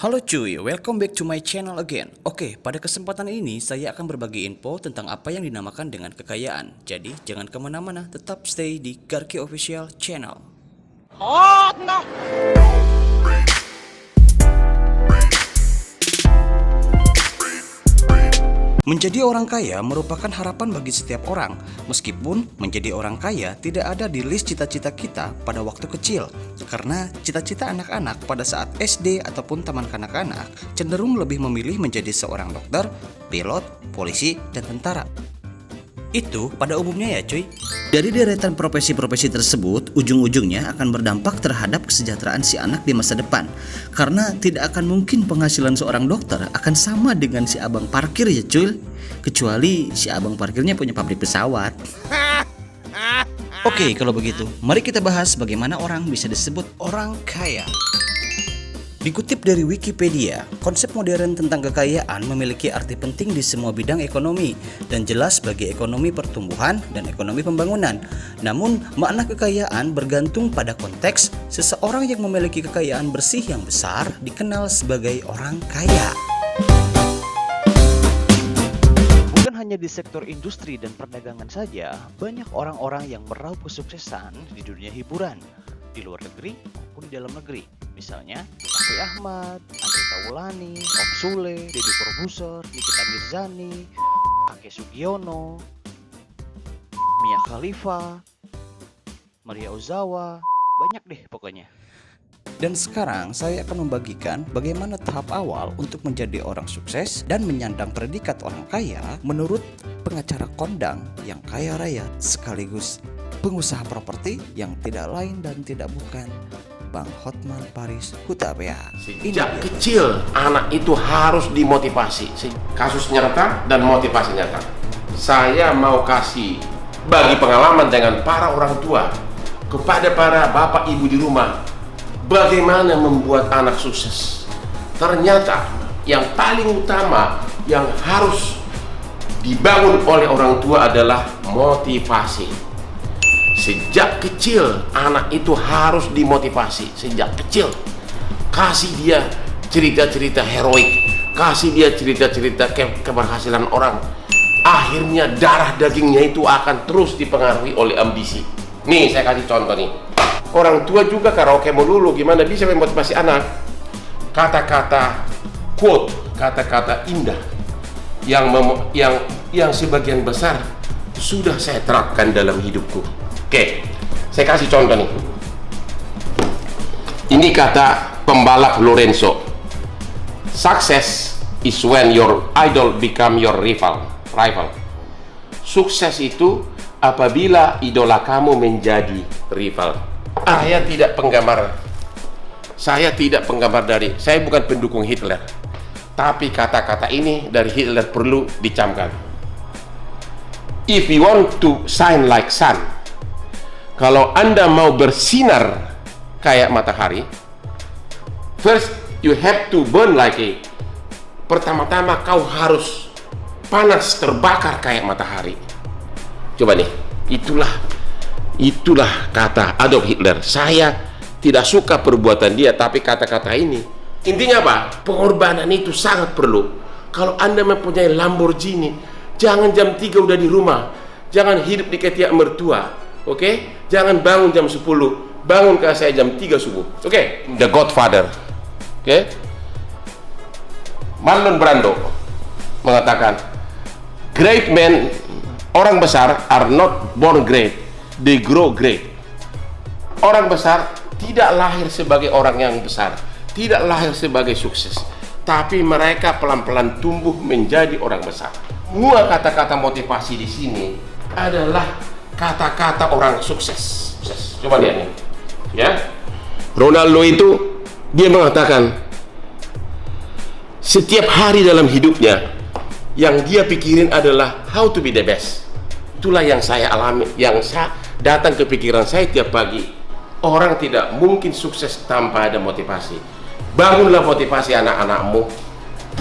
Halo cuy, welcome back to my channel again. Oke, pada kesempatan ini saya akan berbagi info tentang apa yang dinamakan dengan kekayaan. Jadi jangan kemana-mana, tetap stay di Garki Official Channel. Menjadi orang kaya merupakan harapan bagi setiap orang. Meskipun menjadi orang kaya tidak ada di list cita-cita kita pada waktu kecil. Karena cita-cita anak-anak pada saat SD ataupun taman kanak-kanak cenderung lebih memilih menjadi seorang dokter, pilot, polisi, dan tentara. Itu pada umumnya ya cuy. Dari deretan profesi-profesi tersebut, ujung-ujungnya akan berdampak terhadap kesejahteraan si anak di masa depan. Karena tidak akan mungkin penghasilan seorang dokter akan sama dengan si abang parkir ya cuy. Kecuali si abang parkirnya punya pabrik pesawat. Oke, kalau begitu, mari kita bahas bagaimana orang bisa disebut orang kaya. Dikutip dari Wikipedia, konsep modern tentang kekayaan memiliki arti penting di semua bidang ekonomi dan jelas bagi ekonomi pertumbuhan dan ekonomi pembangunan. Namun, makna kekayaan bergantung pada konteks. Seseorang yang memiliki kekayaan bersih yang besar dikenal sebagai orang kaya. Bukan hanya di sektor industri dan perdagangan saja, banyak orang-orang yang meraup kesuksesan di dunia hiburan, di luar negeri maupun di dalam negeri. Misalnya, Raffi Ahmad, Andre Taulany, Om Sule, Deddy Corbuzier, Nikita Mirzani, Ake Sugiono, Mia Khalifa, Maria Ozawa, banyak deh pokoknya. Dan sekarang saya akan membagikan bagaimana tahap awal untuk menjadi orang sukses dan menyandang predikat orang kaya menurut pengacara kondang yang kaya raya sekaligus pengusaha properti yang tidak lain dan tidak bukan Bang Hotman Paris Hutapea. Sejak kecil anak itu harus dimotivasi. Kasus nyata dan motivasi nyata. Saya mau kasih bagi pengalaman dengan para orang tua kepada para bapak ibu di rumah, bagaimana membuat anak sukses. Ternyata yang paling utama yang harus dibangun oleh orang tua adalah motivasi. Sejak kecil anak itu harus dimotivasi. Sejak kecil kasih dia cerita-cerita heroik, kasih dia cerita-cerita keberhasilan orang. Akhirnya darah dagingnya itu akan terus dipengaruhi oleh ambisi. Nih saya kasih contoh nih. Orang tua juga karaoke melulu, gimana bisa memotivasi anak? Kata-kata quote, kata-kata indah yang sebagian besar sudah saya terapkan dalam hidupku. Oke, saya kasih contoh nih. Ini kata pembalap Lorenzo. Success is when your idol become your rival. Sukses itu apabila idola kamu menjadi rival. Saya tidak penggemar dari, saya bukan pendukung Hitler. Tapi kata-kata ini dari Hitler perlu dicamkan. If you want to shine like sun, kalau Anda mau bersinar kayak matahari, first you have to burn like it. Pertama-tama kau harus panas, terbakar kayak matahari. Coba nih, itulah kata Adolf Hitler. Saya tidak suka perbuatan dia, tapi kata-kata ini intinya apa? Pengorbanan itu sangat perlu. Kalau Anda mempunyai Lamborghini, jangan jam 3 udah di rumah. Jangan hidup di ketiak mertua. Oke? Jangan bangun jam 10. Bangun ke saya jam 3 subuh. Oke? The Godfather. Oke? Marlon Brando mengatakan, great men, orang besar are not born great, they grow great. Orang besar tidak lahir sebagai orang yang besar, tidak lahir sebagai sukses, tapi mereka pelan-pelan tumbuh menjadi orang besar. Semua kata-kata motivasi di sini adalah kata-kata orang sukses. Coba lihat nih, ya. Ronaldo itu dia mengatakan setiap hari dalam hidupnya yang dia pikirin adalah how to be the best. Itulah yang saya alami, yang saya datang ke pikiran saya tiap pagi. Orang tidak mungkin sukses tanpa ada motivasi. Bangunlah motivasi anak-anakmu,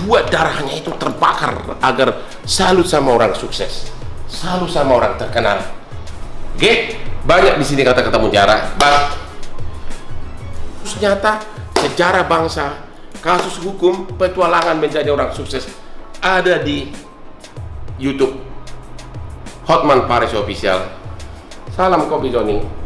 buat darahnya itu terbakar agar salut sama orang sukses, salut sama orang terkenal. Oke, banyak di sini kata-kata mutiara. Ternyata sejarah bangsa kasus hukum petualangan menjadi orang sukses ada di YouTube Hotman Paris Official. Salam Kopi Joni.